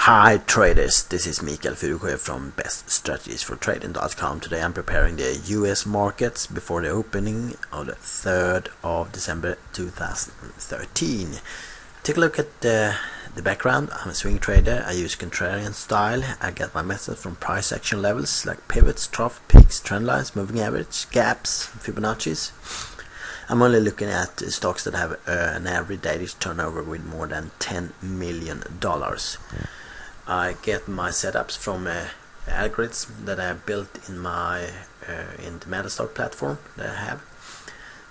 Hi traders, this is Mikael Furusjö from beststrategiesfortrading.com. Today I'm preparing the US markets before the opening of the 3rd of December 2013. Take a look at the background. I'm a swing trader. I use Contrarian style. I get my methods from price action levels like pivots, trough, peaks, trend lines, moving average, gaps, Fibonacci's. I'm only looking at stocks that have an average daily turnover with more than $10 million. I get my setups from algorithms that I built in my in the Metastock platform that I have.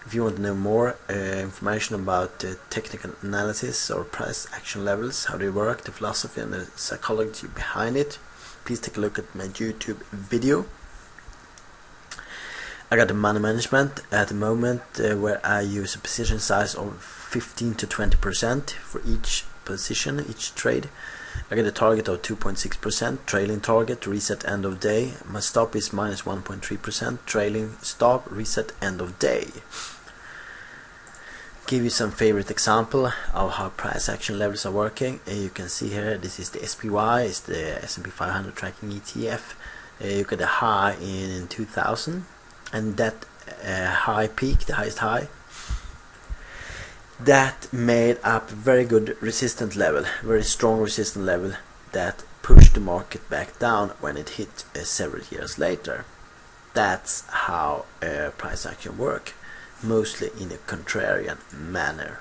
If you want to know more information about technical analysis or price action levels, how they work, the philosophy and the psychology behind it, please take a look at my YouTube video. I got the money management at the moment where I use a position size of 15 to 20% for each position, each trade. I get a target of 2.6%, trailing target, reset end of day. My stop is minus 1.3%, trailing stop, reset end of day. Give you some favorite example of how price action levels are working. You can see here, this is the SPY, it's the S&P 500 tracking ETF. You get a high in 2000, and that high peak, the highest high, that made up a very good resistance level, very strong resistance level that pushed the market back down when it hit several years later. That's how price action work, mostly in a contrarian manner.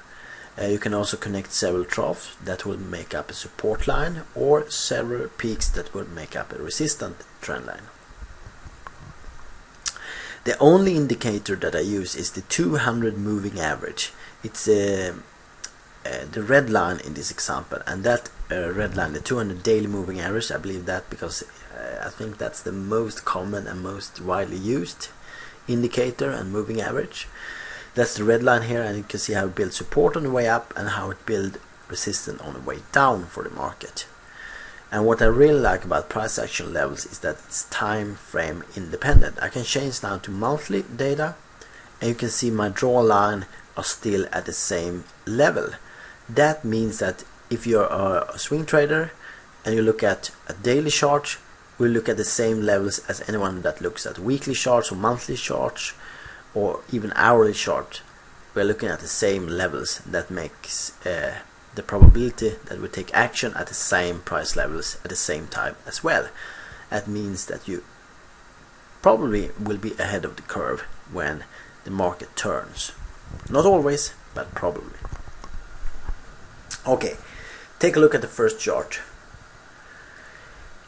You can also connect several troughs that will make up a support line or several peaks that will make up a resistant trend line. The only indicator that I use is the 200 moving average. It's the red line in this example, and that red line, the 200 daily moving average, I believe that because I think that's the most common and most widely used indicator and moving average. That's the red line here, and you can see how it builds support on the way up and how it builds resistance on the way down for the market. And what I really like about price action levels is that it's time frame independent. I can change now to monthly data, and you can see my draw line are still at the same level. That means that if you're a swing trader and you look at a daily chart, we look at the same levels as anyone that looks at weekly charts or monthly charts or even hourly chart. We're looking at the same levels. That makes the probability that we take action at the same price levels at the same time as well. That means that you probably will be ahead of the curve when the market turns. Not always, but probably. Okay, take a look at the first chart.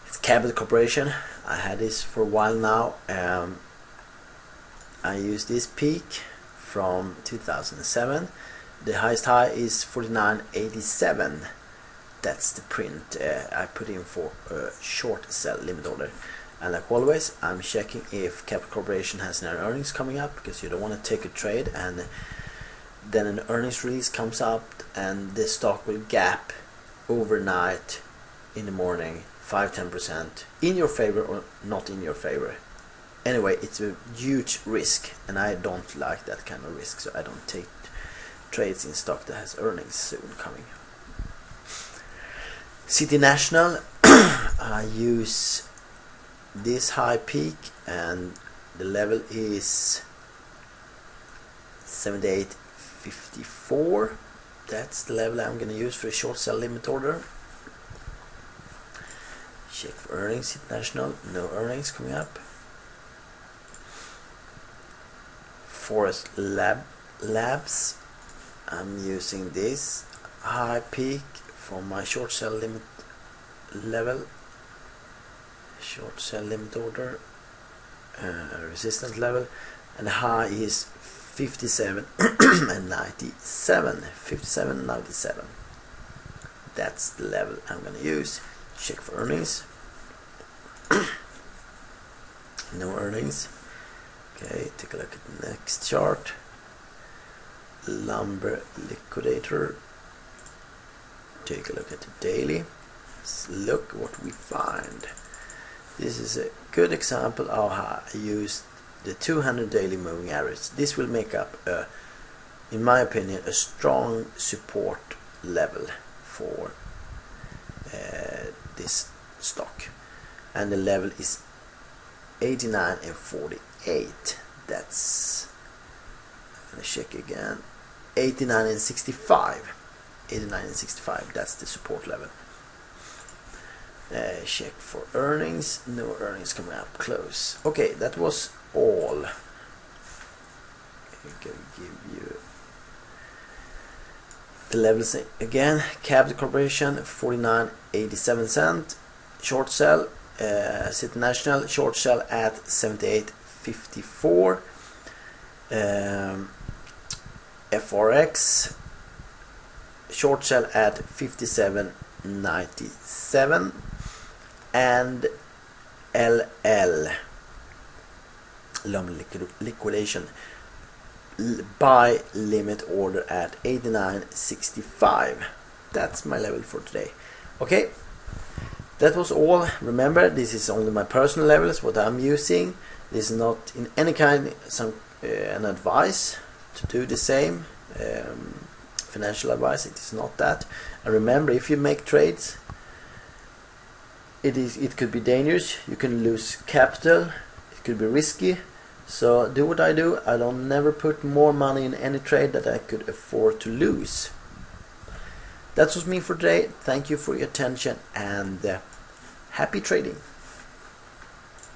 It's Capital Corporation. I had this for a while now. I use this peak from 2007. The highest high is 49.87. That's the print I put in for a short sell limit order. And like always, I'm checking if Capital Corporation has any earnings coming up, because you don't want to take a trade and then an earnings release comes up and the stock will gap overnight in the morning 5-10% in your favor or not in your favor. Anyway, it's a huge risk, and I don't like that kind of risk, so I don't take trades in stock that has earnings soon coming. City National, I use this high peak, and the level is 78.54. That's the level I'm going to use for a short sell limit order. Check for earnings. City National, no earnings coming up. Forest Labs, I'm using this high peak for my short sell limit level, short sell limit order, resistance level, and the high is 57 and 97. 57.97. That's the level I'm going to use. Check for earnings. No earnings. Okay, take a look at the next chart. Lumber Liquidator. Take a look at the daily. Let's look what we find. This is a good example of how I use the 200 daily moving average. This will make up, in my opinion, a strong support level for this stock, and the level is 89 and 48. That's, I'm gonna check again, 89 and 65. 89 and 65, that's the support level. Check for earnings, no earnings coming up close. Okay, that was all. I'm gonna give you the levels again. Capital Corporation 49.87 cent. Short sell, City National short sell at 78.54. FRX short sell at 57.97, and LL long liquidation buy limit order at 89.65. That's my level for today. Okay, that was all. Remember, this is only my personal levels, what I'm using. This is not in any kind an advice to do the same. Financial advice, it is not that. And remember, if you make trades, it could be dangerous. You can lose capital, it could be risky. So do what I do. I don't never put more money in any trade that I could afford to lose. That was me for today. Thank you for your attention, and happy trading.